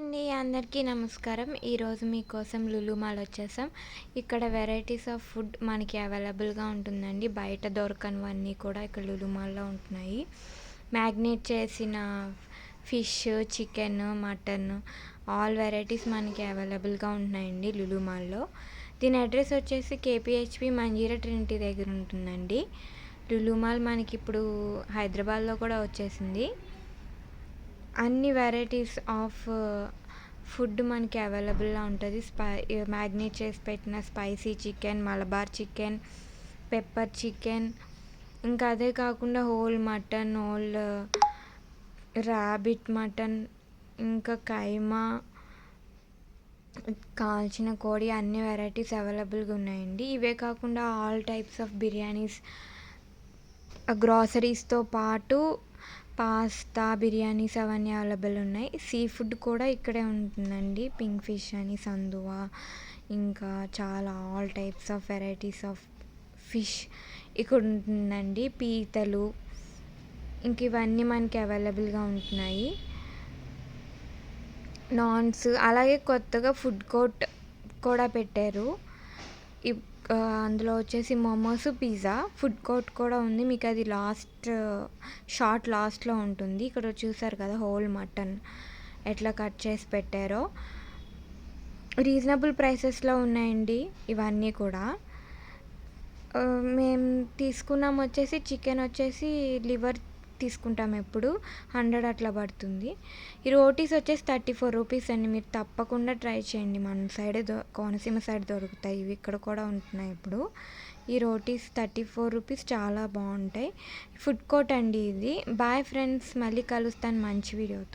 అండి. అందరికీ నమస్కారం. ఈరోజు మీకోసం లులు మాల్ వచ్చేసాం. ఇక్కడ వెరైటీస్ ఆఫ్ ఫుడ్ మనకి అవైలబుల్‌గా ఉంటుందండి. బయట దొరకనివన్నీ కూడా ఇక్కడ లులు మాల్‌లో ఉంటున్నాయి. మ్యాగ్నేట్ చేసిన fish, chicken, mutton all varieties మనకి అవైలబుల్‌గా ఉంటున్నాయండి లులు మాల్‌లో. దీని అడ్రస్ వచ్చేసి కేపీహెచ్‌పీ మంజీరా ట్రినిటీ దగ్గర ఉంటుందండి. లులు మాల్ మనకిప్పుడు హైదరాబాద్‌లో కూడా వచ్చేసింది. అన్ని వెరైటీస్ ఆఫ్ ఫుడ్ మనకి అవైలబుల్‌గా ఉంటది. మ్యాగ్నేట్ చేసి పెట్టిన spicy chicken, Malabar chicken, pepper chicken, ఇంకా అదే కాకుండా whole mutton, whole rabbit mutton, ఇంకా కైమా, కాల్చిన కోడి అన్ని వెరైటీస్ అవైలబుల్‌గా ఉన్నాయండి. ఇవే కాకుండా ఆల్ టైప్స్ ఆఫ్ బిర్యానీస్, గ్రోసరీస్‌తో పాటు పాస్తా, బిర్యానీస్ అవన్నీ అవైలబుల్ ఉన్నాయి. సీ ఫుడ్ కూడా ఇక్కడే ఉంటుందండి. పింక్ ఫిష్ అని, సందువా, ఇంకా చాలా all types of varieties of fish ఇక్కడ ఉంటుందండి. పీతలు, ఇంక ఇవన్నీ మనకి అవైలబుల్‌గా ఉంటున్నాయి. నాన్స్, అలాగే కొత్తగా ఫుడ్ కోర్ట్ కూడా పెట్టారు. అందులో వచ్చేసి మోమోస్, పిజ్జా ఫుడ్ కోర్ట్ కూడా ఉంది. మీకు అది లాస్ట్‌లో ఉంటుంది. ఇక్కడ చూసారు కదా హోల్ మటన్ ఎట్లా కట్ చేసి పెట్టారో. రీజనబుల్ ప్రైసెస్‌లో ఉన్నాయండి ఇవన్నీ కూడా. మేము తీసుకున్నాం వచ్చేసి చికెన్ వచ్చేసి లివర్ తీసుకుంటాం ఎప్పుడు 100 అట్లా పడుతుంది. ఈ రోటీస్ వచ్చేసి 34 రూపీస్ అండి. మీరు తప్పకుండా ట్రై చేయండి. మన సైడ్ కోనసీమ సైడ్ దొరుకుతాయి ఇవి. ఇక్కడ కూడా ఉంటున్నాయి ఇప్పుడు. ఈ రోటీస్ 34 రూపీస్ చాలా బాగుంటాయి. ఫుడ్ కోర్ట్ అండి ఇది. బాయ్ ఫ్రెండ్స్, మళ్ళీ కలుస్తాను మంచి వీడియోతో.